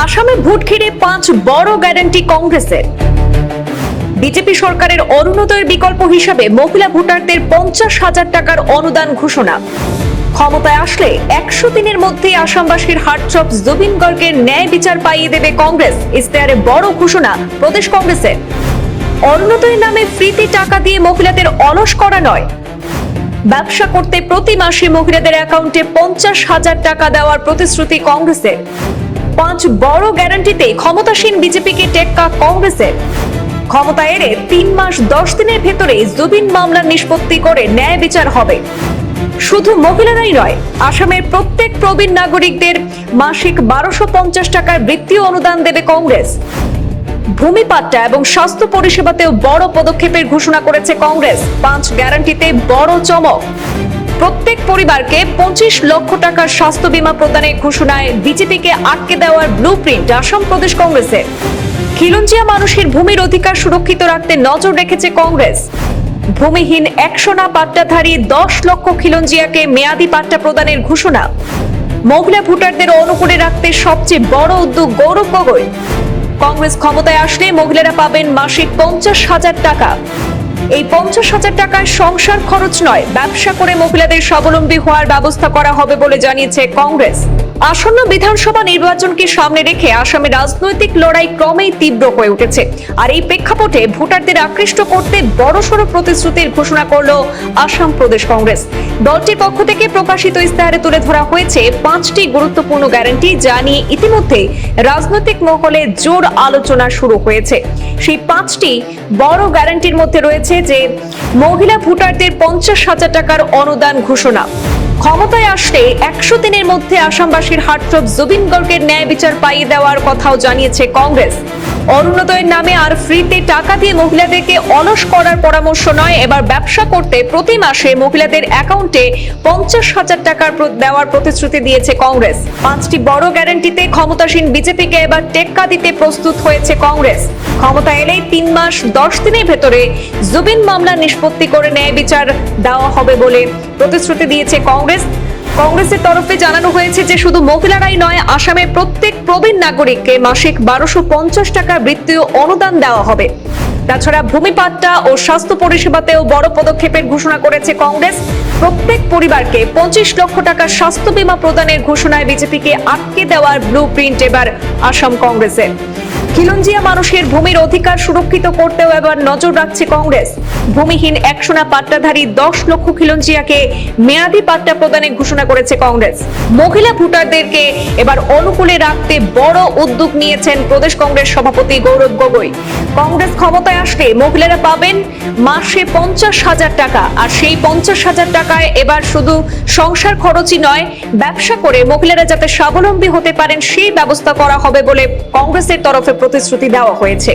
আসামে ভোট ঘিরে 5 বড় গ্যারান্টি কংগ্রেসের। বিজেপি সরকারের অরুণোদয়ের বিকল্প হিসাবে মহিলা ভোটারদের 50,000 টাকার অনুদান ঘোষণা। ক্ষমতায় আসলে 100 দিনের মধ্যে আসামবাসীর হার্টথ্রব জুবিন গর্গের ন্যায় বিচার পাইয়ে দেবে কংগ্রেস। ইশতেহারে বড় ঘোষণা প্রদেশ কংগ্রেসের। অরুণোদয়ের নামে ফ্রিতে টাকা দিয়ে মহিলাদের অলস করা নয়, ব্যবসা করতে প্রতি মাসে মহিলাদের অ্যাকাউন্টে 50,000 টাকা দেওয়ার প্রতিশ্রুতি কংগ্রেসের। 5 বড় গ্যারান্টিতে ক্ষমতাসীন বিজেপিকে টেক্কা কংগ্রেসের। ক্ষমতা এলে 3 মাস 10 দিনের ভেতরে জুবিন মামলার নিষ্পত্তি করে ন্যায় বিচার হবে। শুধু মহিলারাই নয়, আসামের প্রত্যেক প্রবীণ নাগরিকদের মাসিক 1250 টাকার বৃত্তীয় অনুদান দেবে কংগ্রেস। ভূমি পাট্টা এবং স্বাস্থ্য পরিষেবাতেও বড় পদক্ষেপের ঘোষণা করেছে কংগ্রেস। 5 গ্যারান্টিতে বড় চমক। প্রত্যেক পরিবারকে 25 লক্ষ টাকার স্বাস্থ্য বীমা প্রদানের ঘোষণায় বিজেপিকে আটকে দেওয়ার ব্লুপ্রিন্ট আসাম প্রদেশ কংগ্রেসের। খিলঞ্জিয়া মানুষের ভূমির অধিকার সুরক্ষিত রাখতে নজর রেখেছে কংগ্রেস। ভূমিহীন 100 না পাট্টাধারী 10 লক্ষ খিলঞ্জিয়াকে মেয়াদি পাট্টা প্রদানের ঘোষণা। মহিলা ভোটারদের অনুকূলে রাখতে সবচেয়ে বড় উদ্যোগ গৌরব গগৈ। কংগ্রেস ক্ষমতায় আসলে মহিলারা পাবেন মাসিক 50,000 টাকা। এই 50,000 টাকায় সংসার খরচ নয়, ব্যবসা করে মহিলাদের স্বাবলম্বী হওয়ার ব্যবস্থা করা হবে বলে জানিয়েছে কংগ্রেস। আসন্ন বিধানসভা নির্বাচনকে সামনে রেখে আসামে রাজনৈতিক লড়াই ক্রমেই তীব্র হয়ে উঠেছে। আর এই প্রেক্ষাপটে ভোটারদের আকৃষ্ট করতে বড়সড় প্রতিশ্রুতির ঘোষণা করল আসাম প্রদেশ কংগ্রেস। দলটির পক্ষ থেকে প্রকাশিত ইশতেহারে তুলে ধরা হয়েছে 5টি গুরুত্বপূর্ণ গ্যারান্টি, যা নিয়ে ইতিমধ্যে রাজনৈতিক মহলে জোর আলোচনা শুরু হয়েছে। সেই 5টি বড় গ্যারান্টির মধ্যে রয়েছে যে মহিলা ভোটারদের 50,000 টাকার অনুদান ঘোষণা। ক্ষমতায় আসলে 100 দিনের মধ্যে আসামবাসীর হার্টথ্রব জুবিন গর্গের ন্যায় বিচার পাইয়ে দেওয়ার কথাও জানিয়েছে কংগ্রেস। অরুণোদয়ের নামে আর ফ্রিতে টাকা দিয়ে মহিলাদেরকে অলস করার পরামর্শ নয়, এবার ব্যবসা করতে প্রতি মাসে মহিলাদের অ্যাকাউন্টে 50,000 টাকা দেওয়ার প্রতিশ্রুতি দিয়েছে কংগ্রেস। 5টি বড় গ্যারান্টিতে ক্ষমতাসীন বিজেপিকে এবার টেক্কা দিতে প্রস্তুত হয়েছে কংগ্রেস। ক্ষমতা এলেই 3 মাস 10 দিনের ভেতরে জুবিন মামলা নিষ্পত্তি করে ন্যায় বিচার দেওয়া হবে বলে প্রতিশ্রুতি দিয়েছে কংগ্রেস। কংগ্রেসের তরফে জানানো হয়েছে যে শুধু মহিলারাই নয়, আসামের প্রত্যেক প্রবীণ নাগরিককে মাসিক 1250 টাকা বৃত্তীয় অনুদান দেওয়া হবে। তাছাড়া ভূমি পাট্টা ও স্বাস্থ্য পরিষেবাতেও বড় পদক্ষেপের ঘোষণা করেছে কংগ্রেস। প্রত্যেক পরিবারকে 25 লক্ষ টাকার স্বাস্থ্য বীমা প্রদানের ঘোষণায় বিজেপিকে আটকে দেওয়ার ব্লুপ্রিন্ট এবার আসাম কংগ্রেসের। খিলঞ্জিয়া মানুষের ভূমির অধিকার সুরক্ষিত করতেও এবার নজর রাখছে কংগ্রেস। ভূমিহীন 100 না পাট্টাধারী 10 লক্ষ খিলঞ্জিয়াকে মেয়াদি পাট্টা প্রদানের ঘোষণা করেছে কংগ্রেস। মহিলা ভোটারদেরকে এবার অনুকূলে রাখতে বড় উদ্যোগ নিয়েছেন প্রদেশ কংগ্রেস সভাপতি গৌরব গগৈ। কংগ্রেস ক্ষমতায় আসলে মহিলারা পাবেন মাসে 50,000 টাকা। আর সেই 50,000 টাকায় এবার শুধু সংসার খরচই নয়, ব্যবসা করে মহিলারা যাতে স্বাবলম্বী হতে পারেন সেই ব্যবস্থা করা হবে বলে কংগ্রেসের তরফে প্রতিশ্রুতি দেওয়া হয়েছে।